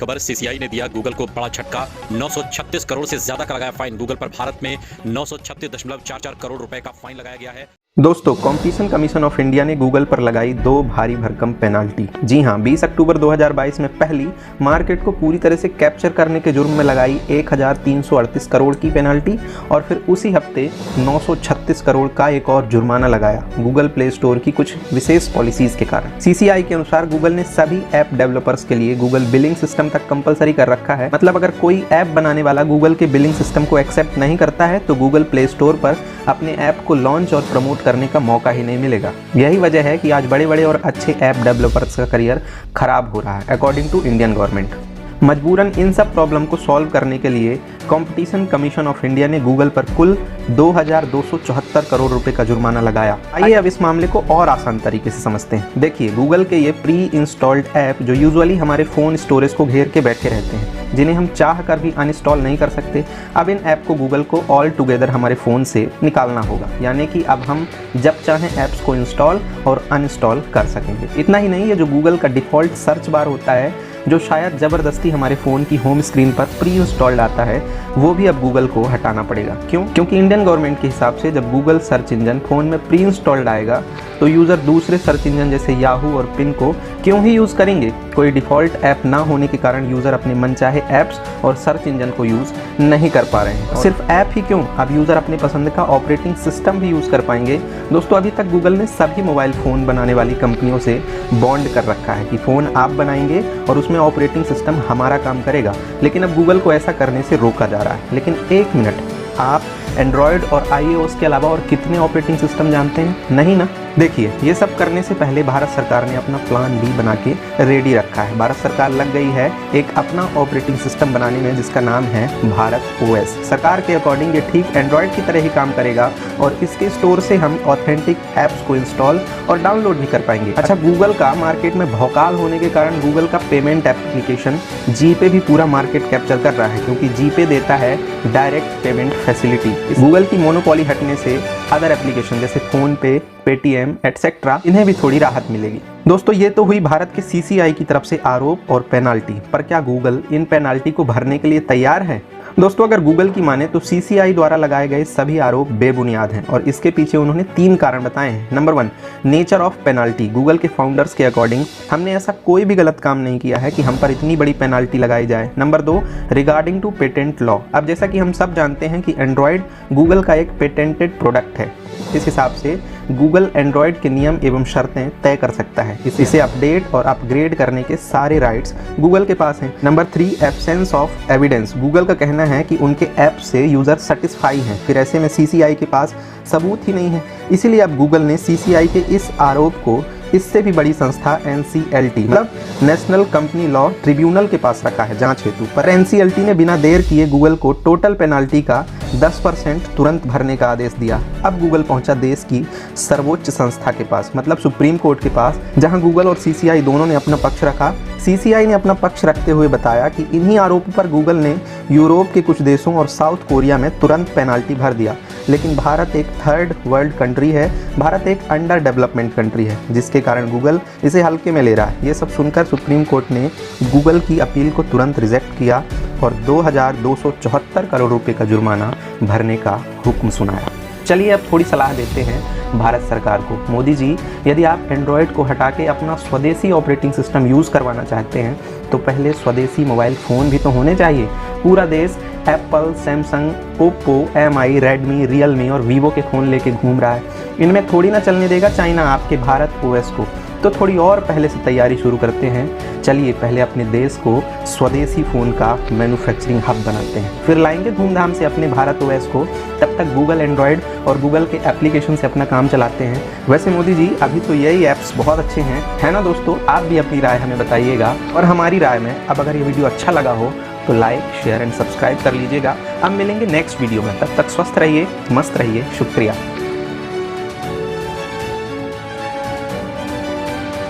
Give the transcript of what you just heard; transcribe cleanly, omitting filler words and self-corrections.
खबर, सीसीआई ने दिया गूगल को बड़ा झटका। 936 करोड़ से ज्यादा का लगाया फाइन। गूगल पर भारत में 936.44 करोड़ रुपए का फाइन लगाया गया है। दोस्तों, कॉम्पिटिशन कमीशन ऑफ इंडिया ने गूगल पर लगाई 2 भारी भरकम पेनाल्टी। जी हां, 20 अक्टूबर 2022 में पहली मार्केट को पूरी तरह से कैप्चर करने के जुर्म में लगाई 1338 करोड़ की पेनाल्टी और फिर उसी हफ्ते 936 करोड़ का एक और जुर्माना लगाया गूगल प्ले स्टोर की कुछ विशेष पॉलिसीज के कारण। सीसीआई के अनुसार गूगल ने सभी ऐप डेवलपर्स के लिए गूगल बिलिंग सिस्टम तक कंपलसरी कर रखा है। मतलब अगर कोई ऐप बनाने वाला गूगल के बिलिंग सिस्टम को एक्सेप्ट नहीं करता है तो गूगल प्ले स्टोर पर अपने ऐप को लॉन्च और प्रमोट करने का मौका ही नहीं मिलेगा। यही वजह है कि आज बड़े बड़े और अच्छे ऐप डेवलपर्स का करियर खराब हो रहा है अकॉर्डिंग टू इंडियन गवर्नमेंट। मजबूरन इन सब प्रॉब्लम को सॉल्व करने के लिए कंपटीशन कमीशन ऑफ इंडिया ने गूगल पर कुल 2274 करोड़ रुपए का जुर्माना लगाया। आइए अब इस मामले को और आसान तरीके से समझते हैं। देखिए, गूगल के ये प्री इंस्टॉल्ड ऐप जो यूजुअली हमारे फ़ोन स्टोरेज को घेर के बैठे रहते हैं, जिन्हें हम चाह कर भी अनइंस्टॉल नहीं कर सकते, अब इन ऐप को गूगल को ऑल टुगेदर हमारे फ़ोन से निकालना होगा। यानी कि अब हम जब चाहें ऐप्स को इंस्टॉल और अनइंस्टॉल कर सकेंगे। इतना ही नहीं, ये जो गूगल का डिफ़ॉल्ट सर्च बार होता है, जो शायद ज़बरदस्ती हमारे फ़ोन की होम स्क्रीन पर प्री इंस्टॉल्ड आता है, वो भी अब गूगल को हटाना पड़ेगा। क्यों? क्योंकि इंडियन गवर्नमेंट के हिसाब से जब गूगल सर्च इंजन फ़ोन में प्री इंस्टॉल्ड आएगा तो यूज़र दूसरे सर्च इंजन जैसे याहू और पिन को क्यों ही यूज़ करेंगे। कोई डिफ़ॉल्ट ऐप ना होने के कारण यूज़र अपने मनचाहे ऐप्स और सर्च इंजन को यूज़ नहीं कर पा रहे हैं। सिर्फ ऐप ही क्यों, अब यूज़र अपने पसंद का ऑपरेटिंग सिस्टम भी यूज़ कर पाएंगे। दोस्तों, अभी तक गूगल ने सभी मोबाइल फ़ोन बनाने वाली कंपनियों से बॉन्ड कर रखा है कि फ़ोन आप बनाएंगे और उसमें ऑपरेटिंग सिस्टम हमारा काम करेगा। लेकिन अब गूगल को ऐसा करने से रोका जा रहा है। लेकिन एक मिनट, आप एंड्रॉयड और iOS के अलावा और कितने ऑपरेटिंग सिस्टम जानते हैं? नहीं ना। देखिए, ये सब करने से पहले भारत सरकार ने अपना प्लान बी बना के रेडी रखा है। भारत सरकार लग गई है एक अपना ऑपरेटिंग सिस्टम बनाने में जिसका नाम है भारत OS। सरकार के अकॉर्डिंग ये ठीक एंड्रॉयड की तरह ही काम करेगा और इसके स्टोर से हम ऑथेंटिक ऐप्स को इंस्टॉल और डाउनलोड भी कर पाएंगे। अच्छा, गूगल का मार्केट में भौकाल होने के कारण गूगल का पेमेंट एप्लीकेशन जीपे भी पूरा मार्केट कैप्चर कर रहा है, क्योंकि जीपे देता है डायरेक्ट पेमेंट फैसिलिटी। गूगल की मोनोपोली हटने से अदर एप्लीकेशन जैसे फोन पे, पेटीएम एटसेट्रा, इन्हें भी थोड़ी राहत मिलेगी। दोस्तों, ये तो हुई भारत के सीसीआई की तरफ से आरोप और पेनाल्टी, पर क्या गूगल इन पेनाल्टी को भरने के लिए तैयार है? दोस्तों, अगर गूगल की माने तो सीसीआई द्वारा लगाए गए सभी आरोप बेबुनियाद हैं और इसके पीछे उन्होंने 3 कारण बताए हैं। Number 1, nature of penalty. Google के फाउंडर्स के अकॉर्डिंग हमने ऐसा कोई भी गलत काम नहीं किया है कि हम पर इतनी बड़ी पेनाल्टी लगाई जाए। Number 2, regarding to patent law. अब जैसा कि हम सब जानते हैं कि एंड्रॉयड गूगल का एक पेटेंटेड प्रोडक्ट है। इस हिसाब से गूगल एंड्रॉयड के नियम एवं शर्तें तय कर सकता है। इसे अपडेट और अपग्रेड करने के सारे राइट्स गूगल के पास हैं। Number 3, absence of evidence. Google का कहना है कि उनके ऐप से यूज़र सेटिस्फाई हैं, फिर ऐसे में सीसीआई के पास सबूत ही नहीं है। इसीलिए अब गूगल ने सीसीआई के इस आरोप को इससे भी बड़ी संस्था NCLT मतलब नेशनल कंपनी लॉ ट्रिब्यूनल के पास रखा है जांच हेतु। पर NCLT ने बिना देर किए गूगल को टोटल पेनाल्टी का 10% तुरंत भरने का आदेश दिया। अब गूगल पहुंचा देश की सर्वोच्च संस्था के पास, मतलब सुप्रीम कोर्ट के पास, जहां गूगल और सीसीआई दोनों ने अपना पक्ष रखा। सीसीआई ने अपना पक्ष रखते हुए बताया कि इन्हीं आरोपों पर गूगल ने यूरोप के कुछ देशों और साउथ कोरिया में तुरंत पेनाल्टी भर दिया। लेकिन भारत एक थर्ड वर्ल्ड कंट्री है, भारत एक अंडर डेवलपमेंट कंट्री है, जिसके कारण गूगल इसे हल्के में ले रहा है। ये सब सुनकर सुप्रीम कोर्ट ने गूगल की अपील को तुरंत रिजेक्ट किया और 2274 करोड़ रुपए का जुर्माना भरने का हुक्म सुनाया। चलिए अब थोड़ी सलाह देते हैं भारत सरकार को। मोदी जी, यदि आप एंड्रॉयड को हटा के अपना स्वदेशी ऑपरेटिंग सिस्टम यूज़ करवाना चाहते हैं तो पहले स्वदेशी मोबाइल फ़ोन भी तो होने चाहिए। पूरा देश Apple, Samsung, Oppo, MI, Redmi, Realme और वीवो के फ़ोन लेके घूम रहा है। इनमें थोड़ी ना चलने देगा चाइना आपके भारत OS को। तो थोड़ी और पहले से तैयारी शुरू करते हैं। चलिए पहले अपने देश को स्वदेशी फ़ोन का मैन्युफैक्चरिंग हब बनाते हैं, फिर लाएंगे धूमधाम से अपने भारत OS को। तब तक गूगल एंड्रॉयड और गूगल के एप्लीकेशन से अपना काम चलाते हैं। वैसे मोदी जी, अभी तो यही ऐप्स बहुत अच्छे हैं, है ना दोस्तों? आप भी अपनी राय हमें बताइएगा। और हमारी राय में अब अगर ये वीडियो अच्छा लगा हो तो लाइक, शेयर एंड सब्सक्राइब कर लीजिएगा। अब मिलेंगे नेक्स्ट वीडियो में, तब तक स्वस्थ रहिए, मस्त रहिए। शुक्रिया।